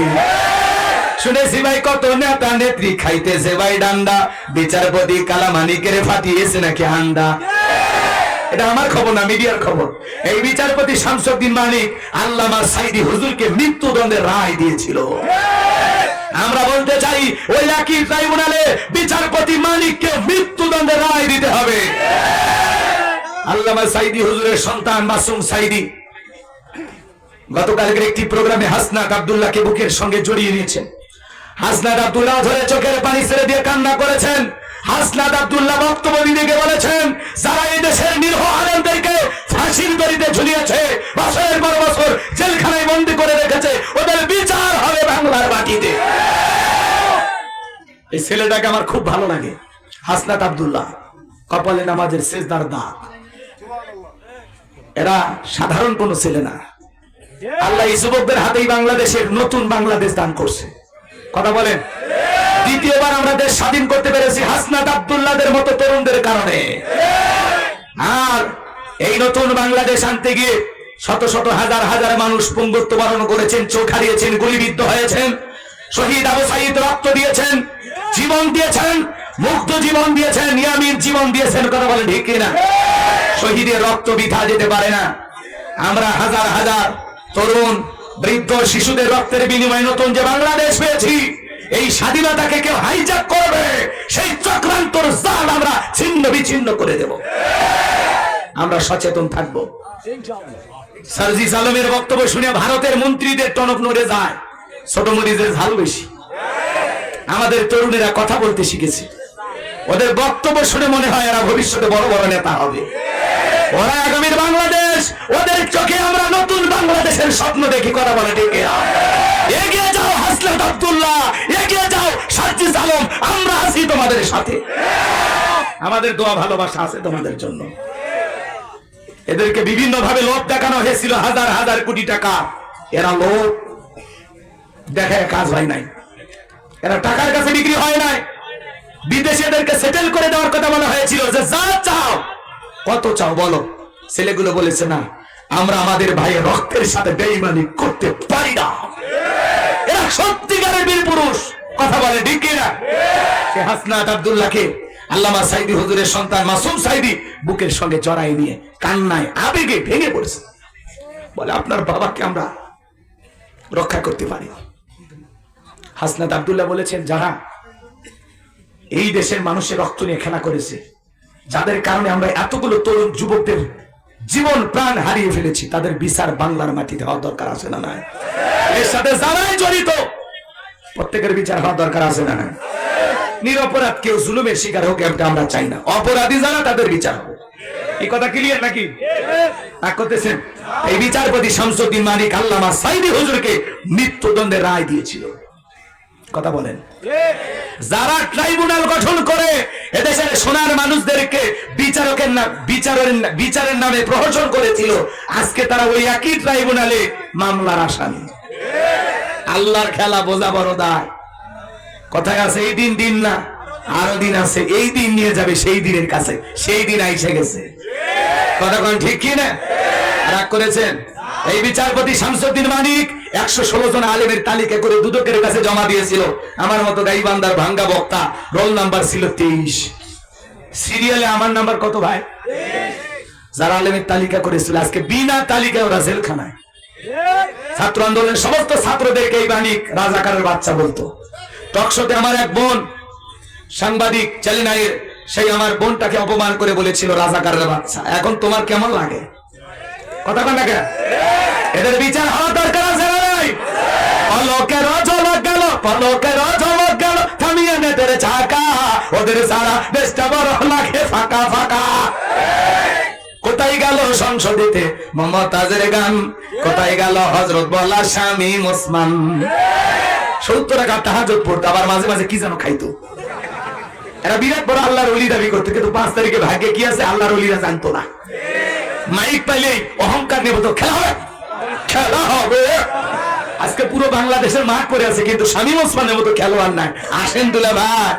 শুনেছি ভাই কত নেতা নেত্রী খাইতেছে ভাই ডান্ডা, বিচারপতি কালামানিকের ফাটিয়েছে নাকি হান্ডা। এটা আমার খবর না, মিডিয়ার খবর। এই বিচারপতি শামসুদ্দিন মানিক আল্লামা সাইদি হুজুরকে মৃত্যুদণ্ডের রায় দিয়েছিল। আমরা বলতে চাই, ওই একই ট্রাইব্যুনালে বিচারপতি মানিককে মৃত্যুদণ্ডের রায় দিতে হবে। আল্লামা সাইদি হুজুরের সন্তান মাসুম সাইদি গতকালকের একটি প্রোগ্রামে হাসনাত আব্দুল্লাহকে বুকের সঙ্গে জড়িয়ে নিয়েছেন। হাসনাত আব্দুল্লাহ ধরে চোখের পানি ছেড়ে দিয়ে কান্না করেছেন। হাসনাত আব্দুল্লাহ বক্তব্য দিয়ে বলেছেন, যারা এই দেশের নিরীহ আলেমদেরকে ফাঁসির দড়িতে ঝুলিয়েছে, বছরের পর বছর জেলখানায় বন্দী করে রেখেছে, ওদের বিচার হবে বাংলার মাটিতে। এই ছেলেটাকে আমার খুব ভালো লাগে, হাসনাত আব্দুল্লাহ। কপালে নামাজের সেজদার দাগ। এরা সাধারণ কোন ছেলে না। আল্লাহ এই যুবকদের হাতেই বাংলাদেশের নতুন বাংলাদেশ দান করছে। কথা বলেন? দ্বিতীয়বার আমরা দেশ স্বাধীন করতে পেরেছি হাসনাত আব্দুল্লাহদের মতো তরুণদের কারণে। আর এই নতুন বাংলাদেশ আনতে গিয়ে শত শত হাজার হাজার মানুষ পঙ্গুত্ব বরণ করেছেন, চোখ হারিয়েছেন, গুলিবিদ্ধ হয়েছেন। শহীদ আবু সাঈদ রক্ত দিয়েছেন, জীবন দিয়েছেন, মুক্ত জীবন দিয়েছেন, ইয়ামির জীবন দিয়েছেন। কথা বলেন ঠিক কিনা? শহীদের রক্ত বৃথা যেতে পারে না। আমরা হাজার হাজার তরুণ বৃদ্ধ শিশুদের রক্তের বিনিময়ে নতুন যে বাংলাদেশ পেয়েছি, এই স্বাধীনতাকে কেউ হাইজ্যাক করবে, সেই চক্রান্তর জাল আমরা ছিন্ন বিচ্ছিন্ন করে দেব। আমরা সচেতন থাকবো। সার্জিস আলমের বক্তব্য শুনে ভারতের মন্ত্রীদের টনক নড়ে যায়। ছোট মরিচের ঝাল বেশি। আমাদের তরুণেরা কথা বলতে শিখেছে। ওদের বক্তব্য শুনে মনে হয় এরা ভবিষ্যতে বড় বড় নেতা হবে। ওরা আগামীর বাংলাদেশ, ওদের চোখে আমরা নতুন বাংলাদেশের স্বপ্ন দেখি। কথা বলে ঠিক? এগিয়ে যাও হাসনাত আব্দুল্লাহ, এগিয়ে যাও সার্জিস আলম, আমরা আছি তোমাদের সাথে। আমাদের দোয়া ভালোবাসা আছে তোমাদের জন্য। এদেরকে বিভিন্ন ভাবে লোভ দেখানো হয়েছিল, হাজার হাজার কোটি টাকা। এরা লোভ দেখায় কাজ হয় নাই, এরা টাকার কাছে বিক্রি হয় নাই। বিদেশিদেরকে সেটেল করে দেওয়ার কথা বলা হয়েছিল যে যা চাও, কত চাও বলো। ছেলেগুলো বলেছে না, আমরা আমাদের ভাইয়ের রক্তের সাথে বেঈমানি করতে পারি না। এরা সত্যিকারের বীর পুরুষ, কথা বলে ঠিক কিনা? সে হাসনাত আব্দুল্লাহকে আল্লামা সাইদি হুজুরের সন্তান মাসুম সাইদি বুকের সঙ্গে জড়াই নিয়ে কান্নায় আবেগে ভেঙে পড়েছে, বলে আপনার বাবাকে আমরা রক্ষা করতে পারি। হাসনাত আব্দুল্লাহ বলেছেন, যারা এই দেশের মানুষের রক্ত নিয়ে খেলা করেছে, যাদের কারণে আমরা এতগুলো তরুণ যুবকদের জীবন প্রাণ হারিয়ে ফেলেছি, তাদের বিচার বাংলার মাটিতে হওয়া দরকার আছে না নাই? এর সাথে যারাই জড়িত প্রত্যেকের বিচার হওয়া দরকার আছে না নাই? নিরপরাধ কেউ জুলুমের শিকার হোক এটা আমরা চাই না, অপরাধী যারা তাদের বিচার হোক। এই কথা ক্লিয়ার নাকি? রাগ করতেছেন? এই বিচারপতি শামসুদ্দিন মালিক আল্লামা সাইদি হুজুরকে মৃত্যুদণ্ডের রায় দিয়েছিল, কথা বলেন। যারা ট্রাইব্যুনাল গঠন করে এদেশের সোনার মানুষদেরকে বিচারের নামে প্রহসন করেছিল, আজকে তারা ওই একই ট্রাইব্যুনালে মামলার আসামি। আল্লাহর খেলা বোঝা বড় দায়। কথায় আছে এই দিন দিন না, আরো দিন আছে, এই দিন নিয়ে যাবে সেই দিনের কাছে, সেই দিন আইসে গেছে। কথা কোন ঠিক কি না? রাগ করেছেন? এই বিচারপতি শামসুদ্দিন মালিক 116 জন আলেমের তালিকা করে দুদকের কাছে জমা দিয়েছিল। আমার মতো গাইবান্দার ভাঙ্গা বক্তা, রোল নাম্বার ছিল 23, সিরিয়ালে আমার নাম্বার কত ভাই? যারা আলেমের তালিকা করেছিল আজকে বিনা তালিকায় ওরা জেলখানায়। ছাত্র আন্দোলনের সমস্ত ছাত্রদেরকে এই মালিক রাজাকারের বাচ্চা বলতো। টকশোতে আমার এক বোন সাংবাদিক চ্যানেলের, সেই আমার বোনটাকে অপমান করে বলেছিল রাজাকারের বাচ্চা। এখন তোমার কেমন লাগে? কথা বল না কেন? এদের বিচার হওয়া দরকার আছে না নাই? পলকের ঝলক গেল, পলকের ঝলক গেল, থামিয়ে নেদের ঝাঁকা, ওদের সারা দেশটা বড় লাগে ফাঁকা ফাঁকা। কোথায় গেল সংসদেতে মমতাজের গান, কোথায় গেল হযরত বলা স্বামী ওসমান? 70 টাকা তাহাজ্জুদ পড়তো, আবার মাঝে মাঝে কি যেন খাইতো। এরা বিরাট বড় আল্লাহর ওলি দাবি করতো, কিন্তু 5 তারিখে ভাগ্যে কি আছে আল্লাহর ওলিরা জানতো না। মাইক পাইলে অহংকার নেব তো খেলা হবে, খেলা হবে। আজকে পুরো বাংলাদেশের মাঠ পড়ে আছে, কিন্তু শামীম ওসমানের মতো খেলোয়াড় নাই। আসেন দুলা ভাই,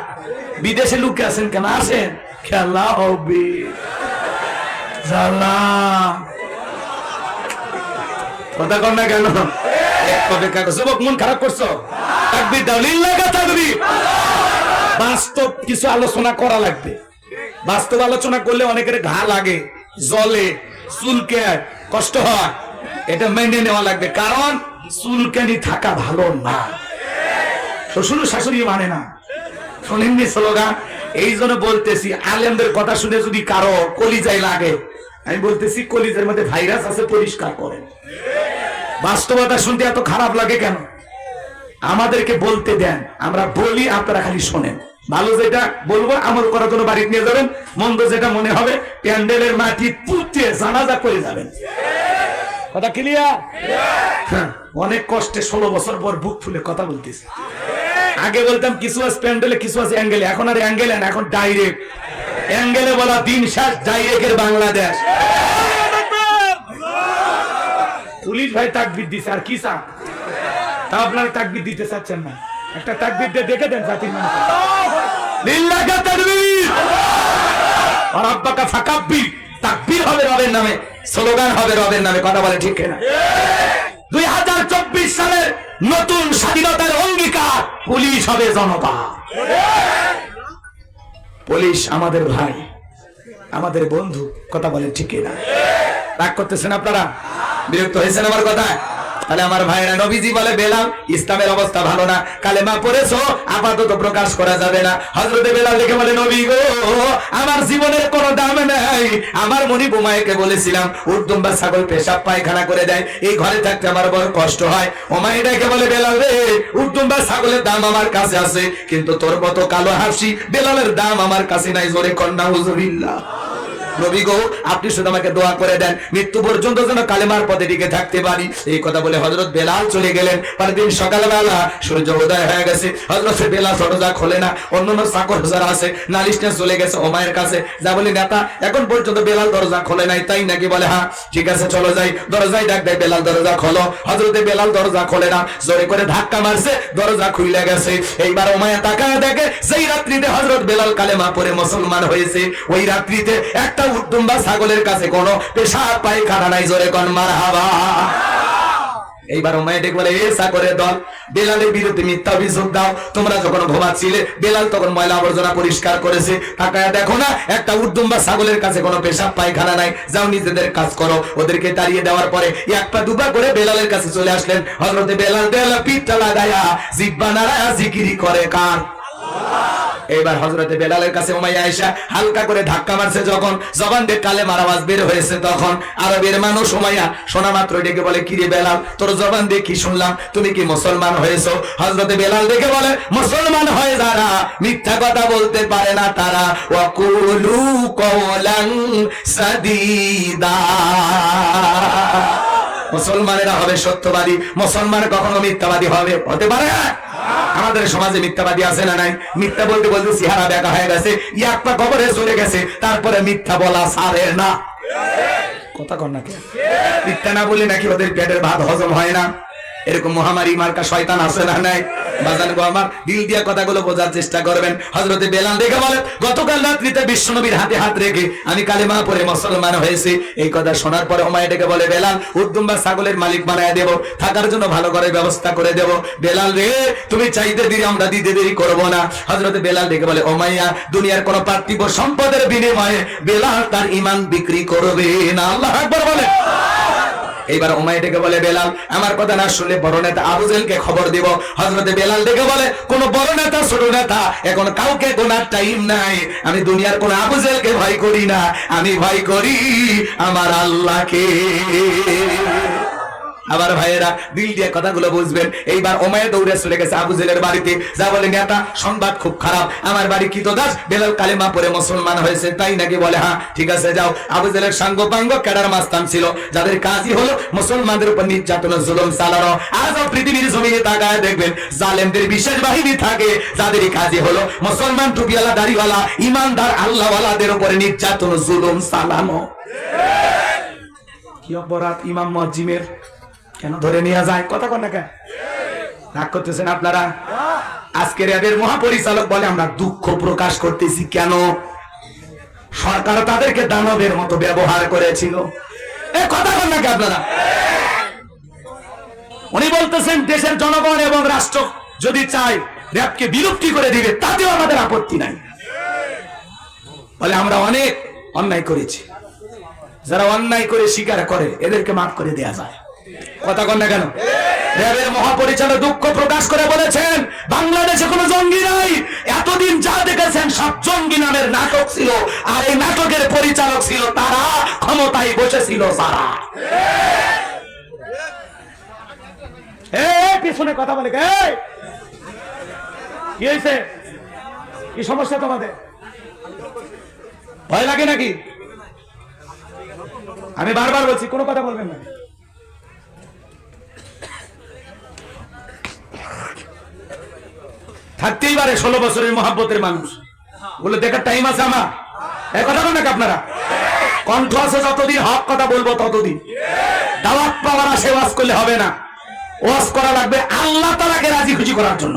বিদেশে লুকে আছেন কেন? আসেন, খেলা হবে। কথা কর না কেন? যুবক মন খারাপ করছো? তাকবীর দাও, লিল্লাহ তাকবীর। বাস্তব কিছু আলোচনা করা লাগবে। বাস্তব আলোচনা করলে অনেকের ঘা লাগে, জলে, চুলকে, কষ্ট হয়। এটা মেনে নেওয়া লাগবে, কারণ চুলকানি থাকা ভালো না। শ্বশুর শাশুড়ি মানে না, শোনেননি স্লোগান? এই জন্য বলতেছি, আলেমদের কথা শুনে যদি কারো কলিজায় লাগে, আমি বলতেছি কলিজার মধ্যে ভাইরাস আছে, পরিষ্কার করেন। বাস্তবতা শুনতে এত খারাপ লাগে কেন? আমাদেরকে বলতে দেন, আমরা বলি, আপনারা খালি শোনেন। ভালো যেটা বলবো আমল করার জন্য বাড়ি নিয়ে যাবেন, মন্দ যেটা মনে হবে প্যান্ডেলের মাটি পুঁতে জানাজা করে যাবেন। কথা ক্লিয়ার? অনেক কষ্টে 16 বছর পর বুক ফুলে কথা বলতেছি। আগে বলতাম কিছু আছে প্যান্ডেলে, কিছু আছে অ্যাঙ্গেলে, এখন আর অ্যাঙ্গেলে না, এখন ডাইরেক্ট। অ্যাঙ্গেলে বলা দিন শেষ, ডাইরেক্টের বাংলাদেশ। পুলিশ ভাই তাকবীর দিছে, আর কি চান? তা আপনারা তাকবীর দিতে চাচ্ছেন না? একটা তাকবীর দিয়ে দেখে দেন জাতির মানুষ। লিল্লাহ তাকবীর, রাব্বাকা ফাকাব্বির। তাকবীর হবে রবের নামে, স্লোগান হবে রবের নামে। কথা বলে ঠিক কিনা? 2024 সালের নতুন স্বাধীনতার অঙ্গীকার, পুলিশ হবে জনতা। পুলিশ আমাদের ভাই, আমাদের বন্ধু। কথা বলে ঠিক কিনা? রাগ করতেছেন আপনারা? বিরক্ত হয়েছেন আমার কথায়? তাহলে আমার ভাইরা, নবীজি বলে বেলাল ইসলামের অবস্থা ভালো না, কালেমা পড়েছো আপাতত প্রকাশ করা যাবে না। হযরতে বেলাল দেখে বলে, নবী গো, আমার জীবনের কোনো দাম নাই। আমার মনি বোমাইকে বলেছিলাম উর্দুম বা ছাগল পেশাব পায়খানা করে দেয়, এই ঘরে থাকতে আমার বড় কষ্ট হয়। ওমাইটাকে বলে, বেলাল রে, উর্দুম বা ছাগলের দাম আমার কাছে আছে, কিন্তু তোর মতো কালো হাসি বেলালের দাম আমার কাছে নাই। জোরে কন্যা হুজুরিল্লাহ। নবী গো আপনি শুধু আমাকে দোয়া করে দেন মৃত্যু পর্যন্ত যেন কালেমার পথে টিকে থাকতে পারি। এই কথা বলে হযরত বেলাল চলে গেলেন। পরের দিন সকালবেলা সূর্য উদয় হয়ে গেছে, হযরত বেলাল দরজা খোলে না। অন্যান্য চাকর যারা আছে নালিশ নিয়ে চলে গেছে ওমায়ের কাছে, যা বলি নেতা এখন পর্যন্ত বেলাল দরজা খোলে নাই, তাই নাকি? বলে হ্যাঁ ঠিক আছে চলো যাই। দরজায় ডাক দেয়, বেলাল দরজা খোলো। হযরত বেলাল দরজা খোলে না, জোরে করে ধাক্কা মারছে, দরজা খুলে গেছে। এইবার ওমায়া তাকায় দেখে যেই রাত্রিতে হযরত বেলাল কালেমা পড়ে মুসলমান হয়েছে ওই রাত্রিতে একটা উটদুম্বা ছাগলের কাছে কোনো পেশাব পায়খানা নাই। জোরে কোন মারহাবা। এইবার ওমায়া ডেকে বলে, এ চাকরের দল, বেলালের বিরুদ্ধে মিথ্যা অভিযোগ দাও। তোমরা যখন ঘুমাচ্ছিলে বেলাল তখন ময়লা আবর্জনা পরিষ্কার করেছে, তাকায় দেখো না একটা উটদুম্বা ছাগলের কাছে কোনো পেশাব পায়খানা নাই, যাও নিজেদের কাজ করো। ওদেরকে তাড়িয়ে দেওয়ার পরে এক পা দুপা করে বেলালের কাছে চলে আসলেন। হযরতে বেলাল পিঠটা লাগায়া জিহ্বা নাড়ায়া জিকিরি করে কার? এবার হযরতে বেলালের কাছে উমাইয়া আয়েশা হালকা করে ধাক্কা মারছে, যখন জবান দিয়ে কালেমার আওয়াজ বের হয়েছে তখন আরবের মানুষ উমাইয়া শোনা মাত্র ডেকে বলে, কি রে বেলাল তোর জবান দিয়ে কি শুনলাম, তুমি কি মুসলমান হয়েছো? হযরতে বেলাল ডেকে বলে, মুসলমান হয়ে যারা মিথ্যা কথা বলতে পারে না তারা ওয়াকুলু কওলান সাদীদা, মুসলমানেরা হবে সত্যবাদী, মুসলমান কখনো মিথ্যাবাদী হতে পারে না। আমাদের সমাজে মিথ্যাবাদী আছে না নাই? মিথ্যা বলতে বলতে চেহারা বেঁকা হয়ে গেছে, এক পা কবরে চলে গেছে, তারপরে মিথ্যা বলা ছাড়ে না। কথা কন নাকি? মিথ্যা না বলে নাকি ওদের পেটের ভাত হজম হয় না? এরকম মহামারী মার্কা শয়তান আছে না নাই? বাজান গো আমার, দিল দিয়া কথাগুলো বোঝার চেষ্টা করবেন। হযরতে বেলাল দেখে বলেন, গতকাল রাত্রিতে বিশ্বনবীর হাতে হাত রেখে আমি কালেমা পড়ে মুসলমান হয়েছি। এই কথা শোনার পরে উমাইয়া ডেকে বলে, বেলাল উটদুম্বা ছাগলের মালিক বানায় দেব, থাকার জন্য ভালো করে ব্যবস্থা করে দেব। বেলাল রে তুমি চাইতে দিলে আমরা দিতে দেরি করব না। হযরতে বেলাল ডেকে বলে, উমাইয়া দুনিয়ার কোন পার্থিব সম্পদের বিনিময়ে বেলাল তার ঈমান বিক্রি করবে না। আল্লাহু আকবার বলে। এইবার উমাইয়া ডেকে বলে, বেলাল আমার কথা না শুনলে বড় নেতা আবু জেহেলকে খবর দিব। হযরতে বেলাল ডেকে বলে, কোন বড় নেতা ছোট নেতা এখন কাউকে গোনার টাইম নাই। আমি দুনিয়ার কোন আবু জেহেলকে ভয় করি না, আমি ভয় করি আমার আল্লাহকে। আবার ভাইয়েরা দিল দিয়ে কথাগুলো বুঝবেন। এইবার উমাইয়া দৌড়ে চলে গেছে আবু জেহেলের বাড়িতে, যা বলে, নেতা সংবাদ খুব খারাপ, আমার বাড়ি কৃতদাস বেলাল কালেমা পড়ে মুসলমান হয়েছে, তাই নাকি? বলে হ্যাঁ ঠিক আছে যাও। আবু জেহেলের সাঙ্গ পাঙ্গ ক্যাডার মাস্তান ছিল, যাদের কাজই হলো মুসলমানদের উপর নির্যাতন জুলুম চালানো। আজও পৃথিবীর জমিনে তাকায় দেখবেন জালেমদের বিশেষ বাহিনী থাকে, যাদের কাজই হলো মুসলমান টুপিওয়ালা দাড়িওয়ালা ইমানদার আল্লাহওয়ালাদের উপরে নির্যাতন জুলুম চালানো। কি অপরাধ ইমাম মুয়াজ্জিমের কেন ধরে নিয়ে যায়? কথা কন না কেন? রাগ করতেছেন আপনারা? আজকে র্যাবের মহাপরিচালক বলে, আমরা দুঃখ প্রকাশ করতেছি। কেন? সরকার তাদেরকে দানবের মতো ব্যবহার করেছিল। কথা কন না কেন আপনারা? উনি বলতেছেন দেশের জনগণ এবং রাষ্ট্র যদি চায় র্যাবকে বিলুপ্তি করে দিবে, তাতেও আমাদের আপত্তি নাই। বলে আমরা অনেক অন্যায় করেছি, যারা অন্যায় করে স্বীকার করে এদেরকে মাফ করে দেয়া যায়। কথা কন না কেন? র্যাবের মহাপরিচালক দুঃখ প্রকাশ করে বলেছেন, বাংলাদেশে কোনো জঙ্গি নাই, এতদিন যা দেখেছেন সব জঙ্গি নামের নাটক ছিল, আর এই নাটকের পরিচালক ছিল তারা, ক্ষমতায় বসেছিল যারা। পিছনে কথা বলে কি হয়েছে? কি সমস্যা তোমাদের? ভয় লাগে নাকি? আমি বারবার বলছি কোনো কথা বলবেন না। থাকতেই পারে 16 বছরের মহাব্বতের মানুষ, বলে দেখার টাইম আছে আমার? কথা বল নাকি আপনারা? কণ্ঠ আছে যতদিন, হক কথা বলবো ততদিন। দাওয়াত পাওয়ার আসে ওয়াজ করলে হবে না, ওয়াজ করা লাগবে আল্লাহ তাআলাকে রাজি খুশি করার জন্য।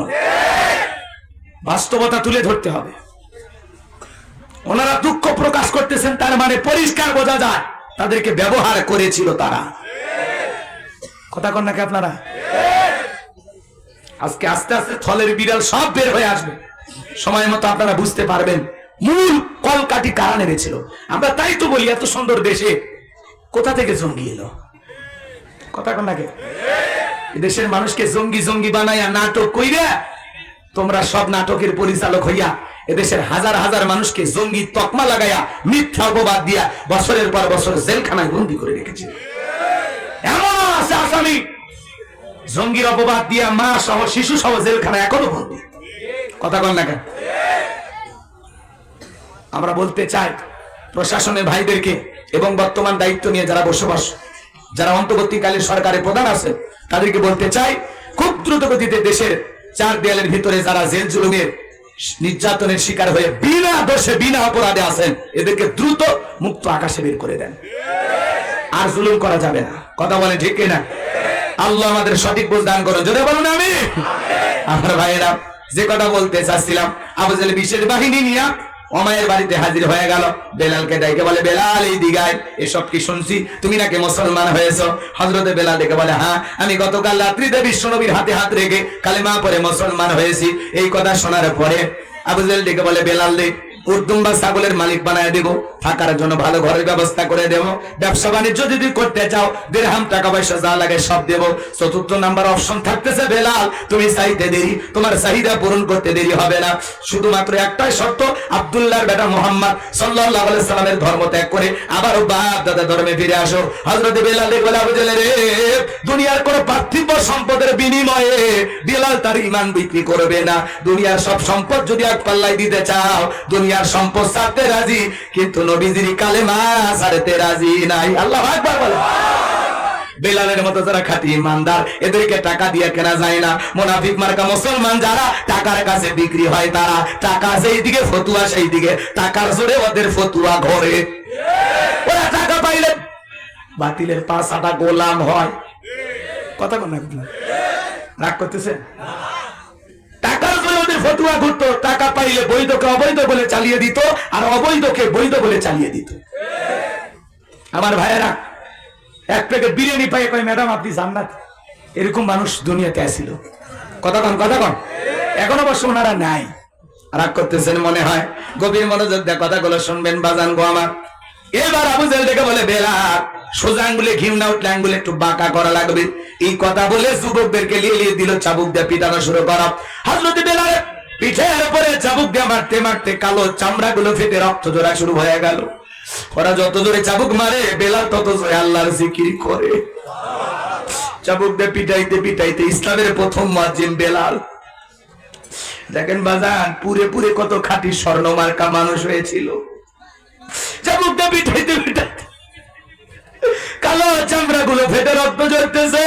বাস্তবতা তুলে ধরতে হবে। ওনারা দুঃখ প্রকাশ করতেছেন, তার মানে পরিষ্কার বোঝা যায় তাদেরকে ব্যবহার করেছিল তারা। কথা কন নাকি আপনারা? আজকে আস্তে আস্তে থলের বিড়াল সব বের হয়ে আসবে, সময় মতো আপনারা বুঝতে পারবেন মূল কলকাঠি কারা নেমেছিল। আমরা তাই তো বলি এত সুন্দর দেশে কোথা থেকে জঙ্গি এলো? কথা কন নাকি? দেশের মানুষকে জঙ্গি জঙ্গি বানাইয়া নাটক কইরা তোমরা সব নাটকের পরিচালক হইয়া এদেশের হাজার হাজার মানুষকে জঙ্গি তকমা লাগাইয়া মিথ্যা অপবাদ দিয়া বছরের পর বছর জেলখানায় বন্দী করে রেখেছে। এমন আছে আসামি জঙ্গির অপবাদ দিয়া মা সহ শিশু সহ জেলখানায় এখনো বন্দী। কথা বল না কেন? আমরা বলতে চাই প্রশাসনের ভাইদেরকে এবং বর্তমান দায়িত্ব নিয়ে যারা বসবাস, যারা অন্তর্বর্তীকালীন সরকারের প্রধান আছে, তাদেরকে বলতে চাই, খুব দ্রুত গতিতে দেশের চার দেয়ালের ভিতরে যারা জেল জুলুমের নির্যাতনের শিকার হয়ে বিনা দোষে বিনা অপরাধে আছেন, এদেরকে দ্রুত মুক্ত আকাশে বের করে দেন। আর জুলুম করা যাবে না। কথা বলে ঠিক কিনা? আল্লাহ আমাদের সঠিক বুঝ দান করুন। জোরে বলুন আমিন। আমার ভাইয়েরা, যে কথা বলতে চাচ্ছিলাম, আবু জেহেল বিশেষ বাহিনী নিয়ে ওমায়ের বাড়িতে হাজির হয়ে গেল। বেলালকে ডাইকে বলে, বেলাল এই দিগায়, এসব কি শুনছি, তুমি নাকি মুসলমান হয়েছো? হযরতে বেলাল ডেকে বলে, হ্যাঁ, আমি গতকাল রাত্রিতে বিশ্বনবীর হাতে হাত রেখে কালেমা পড়ে মুসলমান হয়েছি। এই কথা শোনার পরে আবু জেহেল ডেকে বলে, বেলাল রে, উর্দুম বা ছাগলের মালিক বানায় দেব, থাকার জন্য ভালো ঘরের ব্যবস্থা করে দেব, ব্যবসা বাণিজ্য যদি করতে চাও দিরহাম টাকা পয়সা যা লাগে সব দেব। চতুর্থ নাম্বার অপশন থাকতেছে, বেলাল তুমি চাইতে দেরি, তোমার চাহিদা পূরণ করতে দেরি হবে না, শুধুমাত্র একটাই শর্ত, আব্দুল্লাহর বেটা মুহাম্মদ সাল্লাল্লাহু আলাইহি সাল্লামের ধর্ম ত্যাগ করে আবারও বাপ দাদা ধর্মে ফিরে আসো। হযরতে বেলাল বলে, আবু জেহেল রে, দুনিয়ার কোন পার্থিব সম্পদের বিনিময়ে বেলাল তার ঈমান বিক্রি করবে না। দুনিয়ার সব সম্পদ যদি এক পাল্লায় দিতে চাও, দুনিয়ার সম্পদ ছাড়তে রাজি, কিন্তু নবীজির কালেমা ছাড়তে রাজি নাই। আল্লাহু আকবার বলে। বেলালের মতো যারা খাঁটি ইমানদার, এদেরকে টাকা দিয়ে কেনা যায় না। মুনাফিক মার্কা মুসলমান যারা টাকার কাছে বিক্রি হয়, তারা টাকা সেই দিকে ফতুয়া সেই দিকে, টাকার জোরে ওদের ফতুয়া ঘরে। ওরা টাকা পাইলে বাতিলের পাঁচাটা গোলাম হয়। কথা বল না, রাগ করতেছে? টাকার জন্য ওদের ফতুয়া ঘুরতো, টাকা পাইলে বৈধকে অবৈধ বলে চালিয়ে দিত, আর অবৈধকে বৈধ বলে চালিয়ে দিত। আমার ভাইয়েরা, এক প্লেটে বিরিয়ানি পাই কয় ম্যাডাম আপনি জান্নাত, এরকম মানুষ দুনিয়াতে আসছিল। কথা কন, কথা কন। এখন অবশ্য ওনারা নাই। রাগ করতেছেন মনে হয়। গভীর মনোযোগ দিয়ে কথাগুলো শুনবেন বাজান গো আমার। এবার আবু জেহেল ডেকে বলে, বেলাল সোজা আঙ্গুলে ঘিউ না উঠলে আঙ্গুলে একটু বাঁকা করা লাগবে। এই কথা বলে যুবকদেরকে লিয়ে দিল, চাবুক দিয়ে পিটানো শুরু করা। হযরতে বেলাল পিঠের উপরে চাবুক দিয়ে মারতে মারতে কালো চামড়া গুলো ফেটে রক্ত জোড়া শুরু হয়ে গেল। ওরা যত জোরে চাবুক মারে, বেলাল তত জোরে আল্লাহর জিকির করে। চাবুক দিয়ে পিটাইতে পিটাইতে ইসলামের প্রথম মুয়াজ্জিন বেলাল। দেখেন বাজান, পুরে পুরে কত খাঁটি স্বর্ণ মার্কা মানুষ হয়েছিল। চাবুক দিয়ে পিটাইতে পিটাইতে কালো চামড়া গুলো ফেটে রক্ত ঝরতেছে।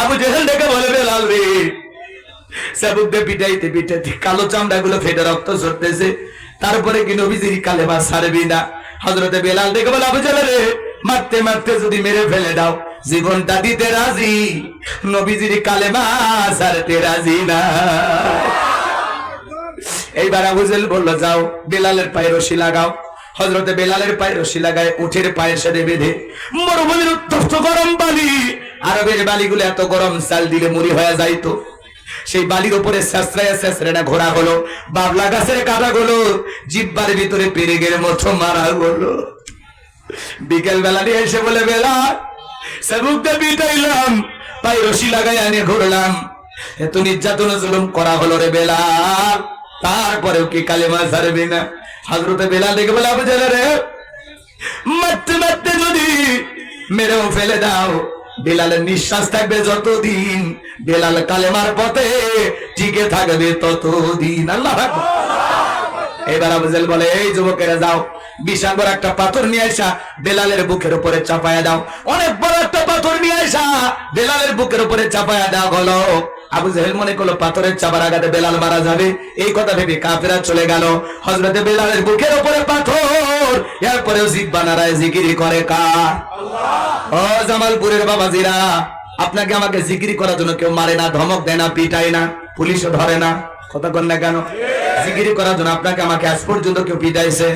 আবু জেহেল ডেকে বলে, বেলাল রে, চাবুক দিয়ে পিটাইতে পিটাইতে কালো চামড়া গুলো ফেটে রক্ত ঝরতেছে, তারপরে কি নবীজির কালেমা ছাড়বি না? হযরতে বেলাল ডেকে বলে, আবু জেহেল রে, মারতে মারতে যদি মেরে ফেলে দাও, জীবনটা দিতে রাজি, নবীজির কালেমা ছাড়তে রাজি না। এইবার আবু জেহেল বলল, যাও বেলালের পায়ে রশি লাগাও। হযরতে বেলালের পায়ে রশি লাগায় উঠের পায়ের সাথে বেঁধে মরুভূমির উত্তপ্ত গরম বালি, আরবের বালিগুলো এত গরম, চাল দিলে মুড়ি হয়ে যাইতো। সেই বালির উপরে শেষরায় ঘোরা হলো, বাবলা গাছের কাটা গুলো জিব্বার ভিতরে পেরেগের মতো মারা হলো। বিকেল বেলা নিয়ে এসে বলে, বেলাল চাবুক দিয়ে পিটাইলাম, পায়ে রশি লাগাই আনে ঘুরলাম, এত নির্যাতন জুলুম করা হলো রে বেলাল, তারপরেও কি কালেমা ছাড়বি না? হযরতে বেলাল দেখে বলে, আবু জেহেল রে, মারতে মারতে যদি মেরেও ফেলে দাও, বেলালের নিঃশ্বাস থাকবে যতদিন, বেলাল কালেমার পথে টিকে থাকবে ততদিন। আল্লাহু আকবার। এবার আবু জেহেল বলে, এই যুবকেরা যাও, বিশাল বড় একটা পাথর নিয়ে আসা বেলালের বুকের উপরে চাপায়া দাও। অনেক বড় একটা পাথর নিয়ে আসা বেলালের বুকের উপরে চাপায়া দাও হলো। আবু জেহেল মনে করলো পাথরের চাপার আঘাতে বেলাল মারা যাবে, এই কথা ভেবে কাফেরা চলে গেল। হযরতে বেলালের বুকের উপরে পাথর, এরপরেও জিহ্বা নাড়ায় জিকিরি করে কার? ও জামালপুরের বাবাজিরা, আপনাকে আমাকে জিকিরি করার জন্য কেউ মারে না, ধমক দেয় না, পিটায় না, পুলিশও ধরে না। কথা কন না কেন? জিকিরি করার জন্য আপনাকে আমাকে আজ পর্যন্ত কেউ পিটাইছে?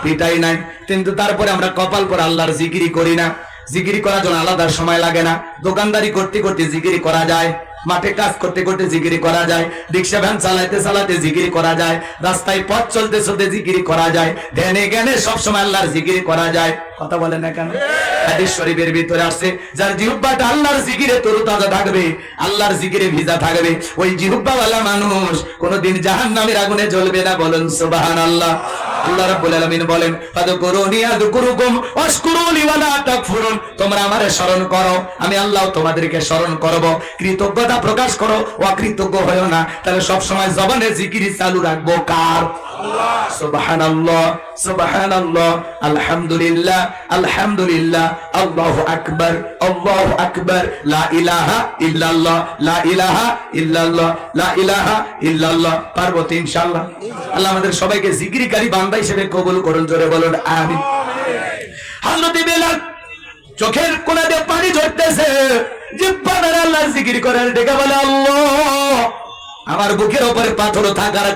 পিটাই নাই। কিন্তু তারপরে আমরা কপাল করে আল্লাহর জিকিরি করি না। জিকিরি করার জন্য আলাদা সময় লাগে না, দোকানদারি করতে করতে জিকিরি করা যায়, মাঠে কাজ করতে করতে জিকিরি করা যায়, রিক্সা ভ্যান চালাতে চালাতে জিকিরি করা যায়, রাস্তায় পথ চলতে চলতে জিকিরি করা যায়, ধ্যানে জ্ঞানে সবসময় আল্লাহর জিকিরি করা যায়। কথা বলেন না কেন? হাদিস শরীফের ভিতরে আসছে, যার জিহ্বাটা আল্লাহর জিকিরে তরতাজা থাকবে, আল্লাহর জিকিরে ভিজা থাকবে, ওই জিহ্বাওয়ালা মানুষ কোনদিন জাহান্নামের আগুনে জ্বলবে না। বলেন সুবহানাল্লাহ। আল্লাহ রাব্বুল আলামিন বলেন ফাযকুরুনি আযকুরুকুম ওয়াশকুরুলি ওয়ালা তাকফুরুন, তোমরা আমারে স্মরণ করো, আমি আল্লাহ তোমাদেরকে স্মরণ করব। কৃতজ্ঞতা প্রকাশ করো, অকৃতজ্ঞ হয়ো না। তাহলে সব সময় জবানে জিকির চালু রাখবো কার? আল্লাহ। সুবহানাল্লাহ সুবহানাল্লাহ, আলহামদুলিল্লাহ আলহামদুলিল্লাহ, আল্লাহু আকবার আল্লাহু আকবার, লা ইলাহা ইল্লাল্লাহ লা ইলাহা ইল্লাল্লাহ লা ইলাহা ইল্লাল্লাহ। পারবো তো ইনশাআল্লাহ? আল্লাহ আমাদের সবাইকে জিকিরকারী বান্দা হিসেবে কবুল করুন, জোরে বলুন আমিন। হযরত বেলাল চোখের কোণা দিয়ে পানি ঝরতেছে, জিহ্বা দ্বারা আল্লাহর জিকির করার ডেকে বলে আল্লাহ। আমার বুকের উপরে পাথর থাকার